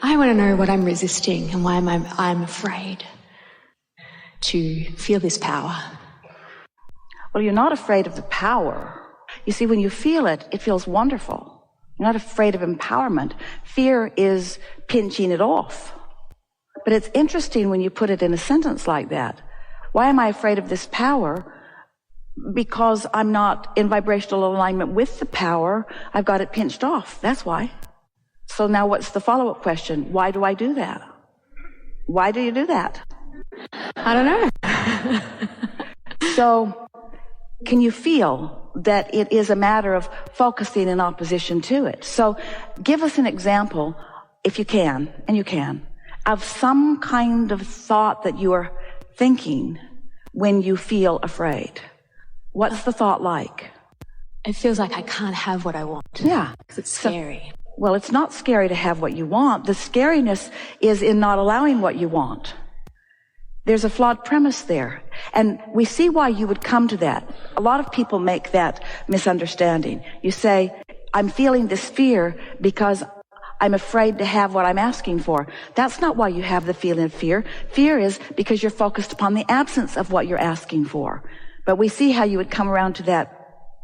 I want to know what I'm resisting and why I'm afraid to feel this power. Well, you're not afraid of the power. You see, when you feel it, it feels wonderful. You're not afraid of empowerment. Fear is pinching it off. But it's interesting when you put it in a sentence like that. Why am I afraid of this power? Because I'm not in vibrational alignment with the power. I've got it pinched off. That's why. So now what's the follow-up question? Why do I do that? Why do you do that? I don't know. So can you feel that it is a matter of focusing in opposition to it? So give us an example, if you can, and you can, of some kind of thought that you are thinking when you feel afraid. What's the thought like? It feels like I can't have what I want. Yeah. Because it's scary. Well, it's not scary to have what you want. The scariness is in not allowing what you want. There's a flawed premise there. And we see why you would come to that. A lot of people make that misunderstanding. You say, I'm feeling this fear because I'm afraid to have what I'm asking for. That's not why you have the feeling of fear. Fear is because you're focused upon the absence of what you're asking for. But we see how you would come around to that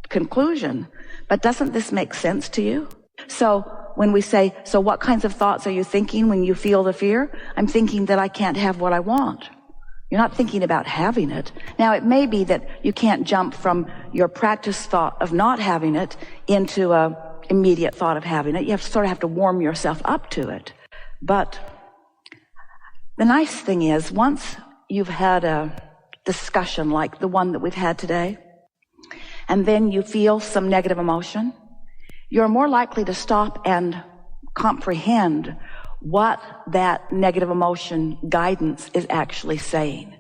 conclusion. But doesn't this make sense to you? So when we say, so what kinds of thoughts are you thinking when you feel the fear? I'm thinking that I can't have what I want. You're not thinking about having it. Now, it may be that you can't jump from your practice thought of not having it into a immediate thought of having it. You have to warm yourself up to it. But the nice thing is, once you've had a discussion like the one that we've had today, and then you feel some negative emotion, you're more likely to stop and comprehend what that negative emotion guidance is actually saying.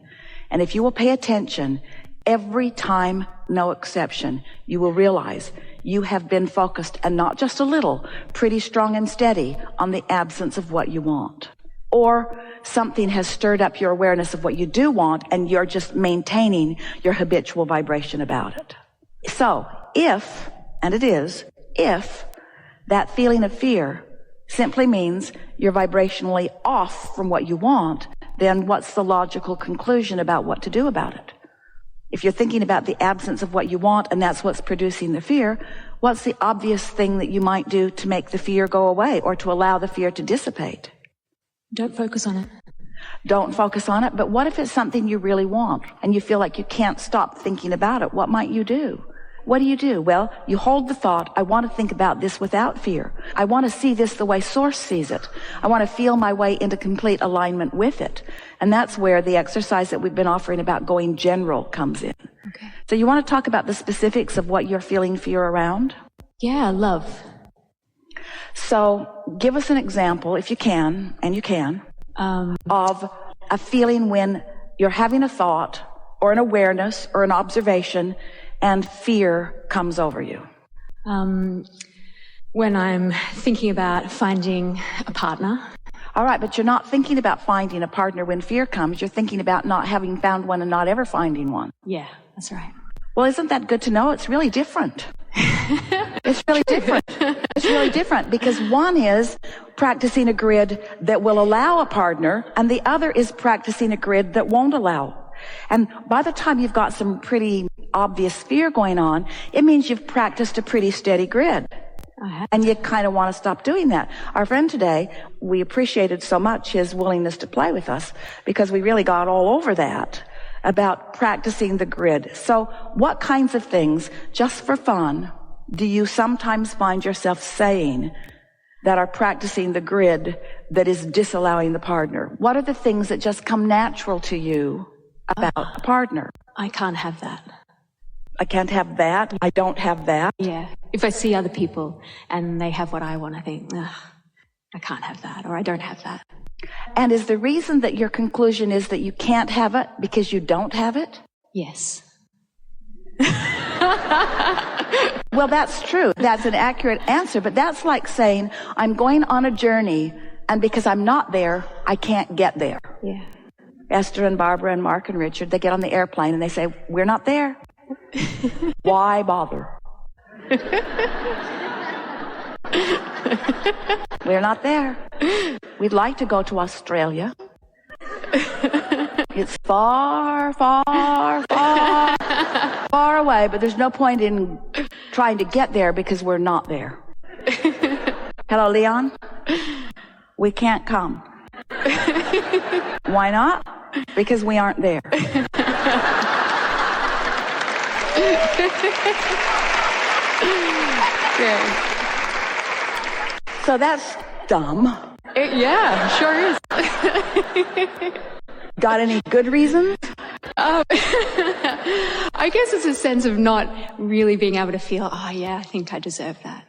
And if you will pay attention, every time, no exception, you will realize you have been focused, and not just a little, pretty strong and steady on the absence of what you want. Or something has stirred up your awareness of what you do want, and you're just maintaining your habitual vibration about it. So if, and it is, if that feeling of fear simply means you're vibrationally off from what you want, then what's the logical conclusion about what to do about it? If you're thinking about the absence of what you want and that's what's producing the fear, what's the obvious thing that you might do to make the fear go away or to allow the fear to dissipate? Don't focus on it. Don't focus on it. But what if it's something you really want and you feel like you can't stop thinking about it? What might you do? What do? Well, you hold the thought, I want to think about this without fear. I want to see this the way Source sees it. I want to feel my way into complete alignment with it. And that's where the exercise that we've been offering about going general comes in. Okay. So you want to talk about the specifics of what you're feeling fear around? Yeah, love. So give us an example, if you can, and you can, of a feeling when you're having a thought or an awareness or an observation and fear comes over you. When I'm thinking about finding a partner. All right, but you're not thinking about finding a partner when fear comes. You're thinking about not having found one and not ever finding one. Yeah, that's right. Well, isn't that good to know? It's really different. It's really different. It's really different because one is practicing a grid that will allow a partner and the other is practicing a grid that won't allow. And by the time you've got some pretty obvious fear going on, it means you've practiced a pretty steady grid. And you kind of want to stop doing that. Our friend today, we appreciated so much his willingness to play with us because we really got all over that about practicing the grid. So what kinds of things, just for fun, do you sometimes find yourself saying that are practicing the grid that is disallowing the partner? What are the things that just come natural to you about a partner? I can't have that. I can't have that. I don't have that. Yeah. If I see other people and they have what I want, I think, I can't have that, or I don't have that. And is the reason that your conclusion is that you can't have it because you don't have it? Yes. Well, that's true. That's an accurate answer, but that's like saying, I'm going on a journey, and because I'm not there, I can't get there. Yeah. Esther and Barbara and Mark and Richard, they get on the airplane and they say, we're not there. Why bother? We're not there. We'd like to go to Australia. It's far, far, far, far away, but there's no point in trying to get there because we're not there. Hello, Leon? We can't come. Why not? Because we aren't there. So that's dumb. Yeah, sure is. Got any good reasons? I guess it's a sense of not really being able to feel, oh yeah, I think I deserve that.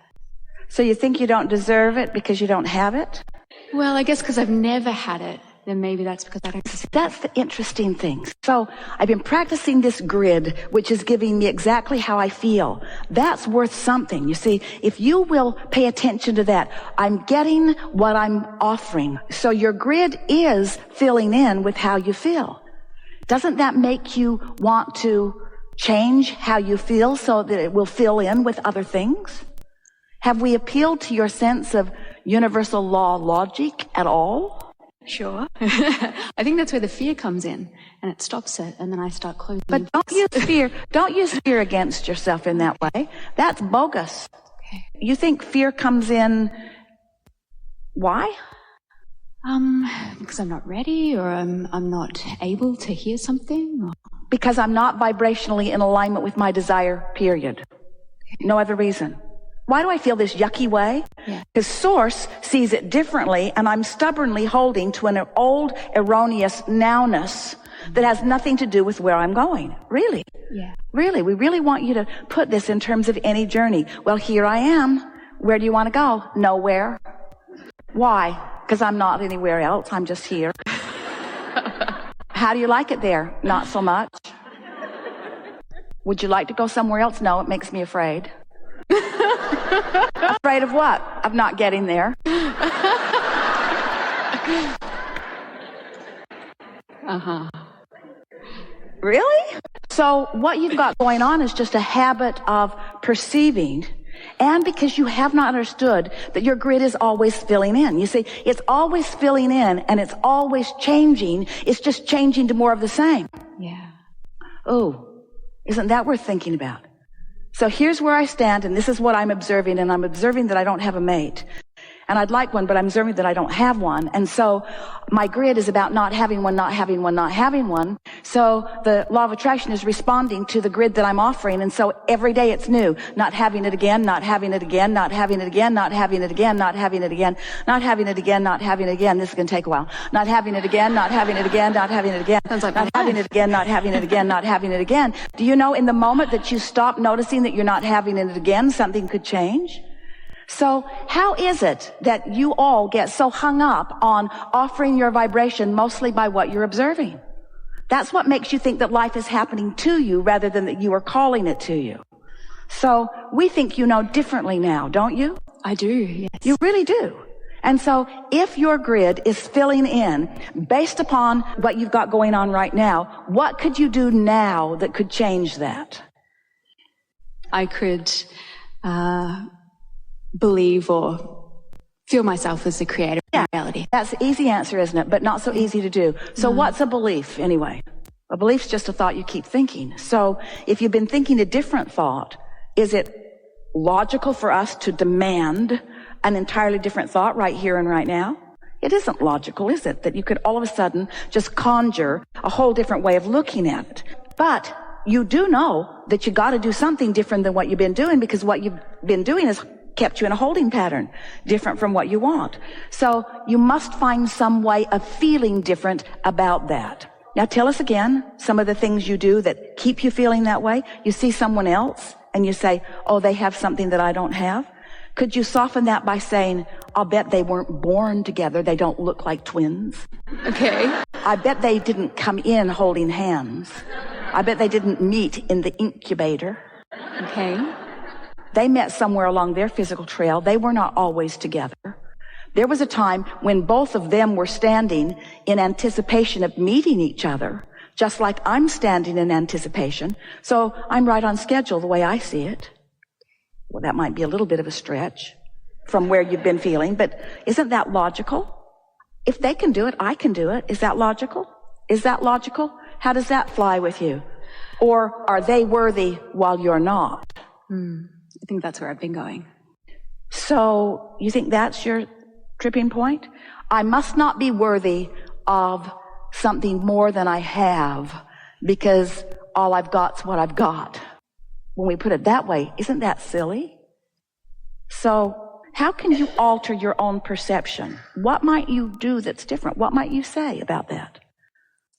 So you think you don't deserve it because you don't have it? Well, I guess because I've never had it, then maybe that's because I don't deserve it. That's the interesting thing. So I've been practicing this grid, which is giving me exactly how I feel. That's worth something. You see, if you will pay attention to that, I'm getting what I'm offering. So your grid is filling in with how you feel. Doesn't that make you want to change how you feel so that it will fill in with other things? Have we appealed to your sense of universal law logic at all? Sure. I think that's where the fear comes in, and it stops it, and then I start closing. But don't use fear against yourself in that way. That's bogus. Okay. You think fear comes in, why? Because I'm not ready, or I'm not able to hear something, or... Because I'm not vibrationally in alignment with my desire, period. No other reason. Why do I feel this yucky way? Because Source sees it differently, and I'm stubbornly holding to an old, erroneous nowness that has nothing to do with where I'm going. Really? Yeah. Really? We really want you to put this in terms of any journey. Well, here I am. Where do you want to go? Nowhere. Why? Because I'm not anywhere else. I'm just here. How do you like it there? Not so much. Would you like to go somewhere else? No, it makes me afraid. Afraid of what? Of not getting there. Really? So what you've got going on is just a habit of perceiving, and because you have not understood that your grid is always filling in. You see, it's always filling in, and it's always changing. It's just changing to more of the same. Yeah. Oh, isn't that worth thinking about? So here's where I stand, and this is what I'm observing, and I'm observing that I don't have a mate. And I'd like one, but I'm observing that I don't have one. And so my grid is about not having one, not having one, not having one. So the law of attraction is responding to the grid that I'm offering. And so every day it's new. Not having it again, not having it again, not having it again, not having it again, not having it again, not having it again, not having it again. This is going to take a while. Not having it again, not having it again, not having it again. Sounds like not having it again, not having it again, not having it again. Do you know in the moment that you stop noticing that you're not having it again, something could change? So how is it that you all get so hung up on offering your vibration mostly by what you're observing? That's what makes you think that life is happening to you rather than that you are calling it to you. So we think you know differently now, don't you? I do, yes. You really do. And so if your grid is filling in based upon what you've got going on right now, what could you do now that could change that? I could believe or feel myself as the creator of reality. That's the easy answer, isn't it? But not so easy to do. So what's a belief anyway? A belief's just a thought you keep thinking. So if you've been thinking a different thought, is it logical for us to demand an entirely different thought right here and right now? It isn't logical, is it? That you could all of a sudden just conjure a whole different way of looking at it. But you do know that you got to do something different than what you've been doing, because what you've been doing is kept you in a holding pattern, different from what you want. So you must find some way of feeling different about that. Now tell us again some of the things you do that keep you feeling that way. You see someone else and you say, oh, they have something that I don't have. Could you soften that by saying, I'll bet they weren't born together. They don't look like twins. Okay. I bet they didn't come in holding hands. I bet they didn't meet in the incubator. Okay. They met somewhere along their physical trail. They were not always together. There was a time when both of them were standing in anticipation of meeting each other, just like I'm standing in anticipation. So I'm right on schedule the way I see it. Well, that might be a little bit of a stretch from where you've been feeling, but isn't that logical? If they can do it, I can do it. Is that logical? Is that logical? How does that fly with you? Or are they worthy while you're not? I think that's where I've been going. So you think that's your tripping point? I must not be worthy of something more than I have because all I've got's what I've got. When we put it that way, isn't that silly? So how can you alter your own perception? What might you do that's different? What might you say about that?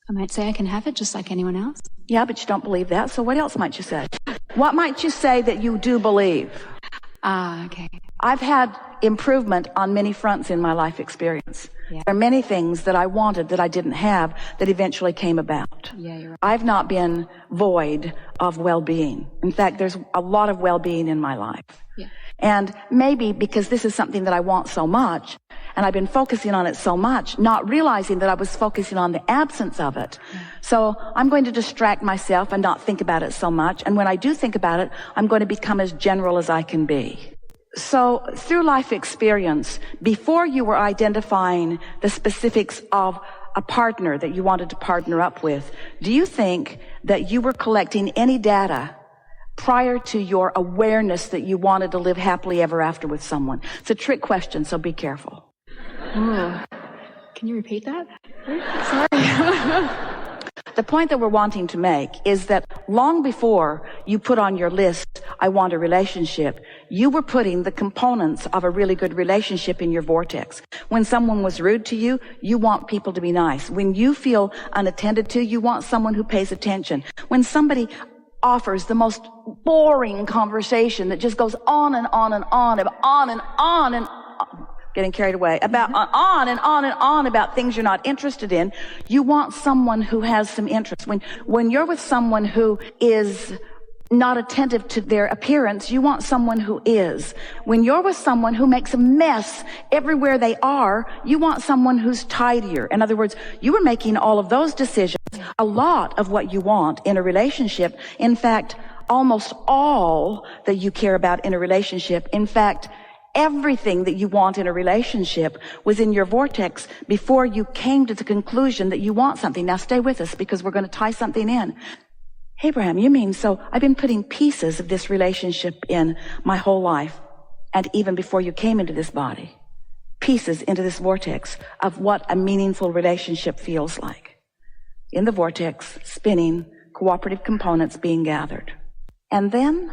I might say I can have it just like anyone else. Yeah, but you don't believe that, so what else might you say? What might you say that you do believe? Okay. I've had improvement on many fronts in my life experience. Yeah. There are many things that I wanted that I didn't have that eventually came about. Yeah, you're right. I've not been void of well-being. In fact, there's a lot of well-being in my life. Yeah. And maybe because this is something that I want so much, and I've been focusing on it so much, not realizing that I was focusing on the absence of it. So I'm going to distract myself and not think about it so much. And when I do think about it, I'm going to become as general as I can be. So through life experience, before you were identifying the specifics of a partner that you wanted to partner up with, do you think that you were collecting any data prior to your awareness that you wanted to live happily ever after with someone? It's a trick question, so be careful. Ooh. Can you repeat that? Sorry. The point that we're wanting to make is that long before you put on your list, I want a relationship, you were putting the components of a really good relationship in your vortex. When someone was rude to you, you want people to be nice. When you feel unattended to, you want someone who pays attention. When somebody offers the most boring conversation that just goes on and on and on and on and on and on, getting carried away, about on and on and on about things you're not interested in, you want someone who has some interest. When you're with someone who is not attentive to their appearance, you want someone who is. When you're with someone who makes a mess everywhere they are, you want someone who's tidier. In other words, you were making all of those decisions, a lot of what you want in a relationship. In fact, almost all that you care about in a relationship, in fact, everything that you want in a relationship was in your vortex before you came to the conclusion that you want something. Now stay with us because we're going to tie something in. Abraham, you mean, so I've been putting pieces of this relationship in my whole life, and even before you came into this body, pieces into this vortex of what a meaningful relationship feels like. In the vortex, spinning, cooperative components being gathered. And then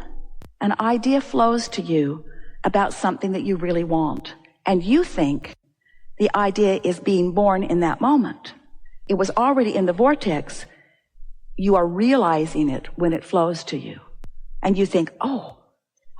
an idea flows to you about something that you really want. And you think the idea is being born in that moment. It was already in the vortex. You are realizing it when it flows to you. And you think, oh,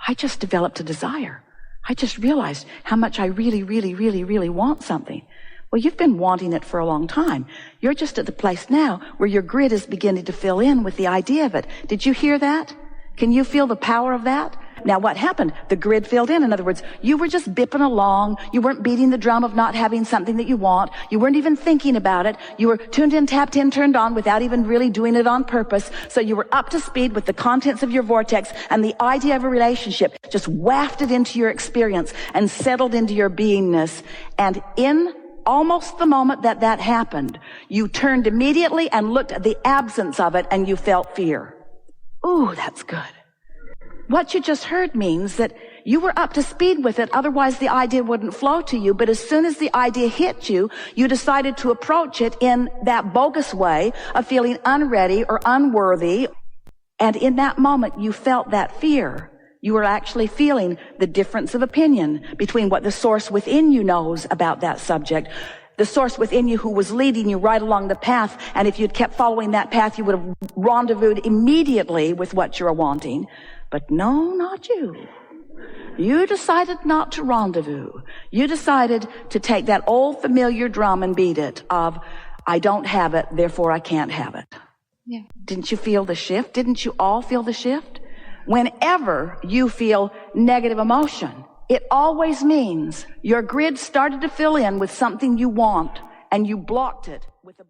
I just developed a desire. I just realized how much I really, really, really, really want something. Well, you've been wanting it for a long time. You're just at the place now where your grid is beginning to fill in with the idea of it. Did you hear that? Can you feel the power of that? Now, what happened? The grid filled in. In other words, you were just bipping along. You weren't beating the drum of not having something that you want. You weren't even thinking about it. You were tuned in, tapped in, turned on without even really doing it on purpose. So you were up to speed with the contents of your vortex, and the idea of a relationship just wafted into your experience and settled into your beingness. And in almost the moment that that happened, you turned immediately and looked at the absence of it, and you felt fear. Ooh, that's good. What you just heard means that you were up to speed with it, otherwise the idea wouldn't flow to you. But as soon as the idea hit you, you decided to approach it in that bogus way of feeling unready or unworthy. And in that moment, you felt that fear. You were actually feeling the difference of opinion between what the source within you knows about that subject, the source within you who was leading you right along the path. And if you'd kept following that path, you would have rendezvoused immediately with what you're wanting. But no, not you. You decided not to rendezvous. You decided to take that old familiar drum and beat it of, I don't have it, therefore I can't have it. Yeah. Didn't you feel the shift? Didn't you all feel the shift? Whenever you feel negative emotion, it always means your grid started to fill in with something you want, and you blocked it with a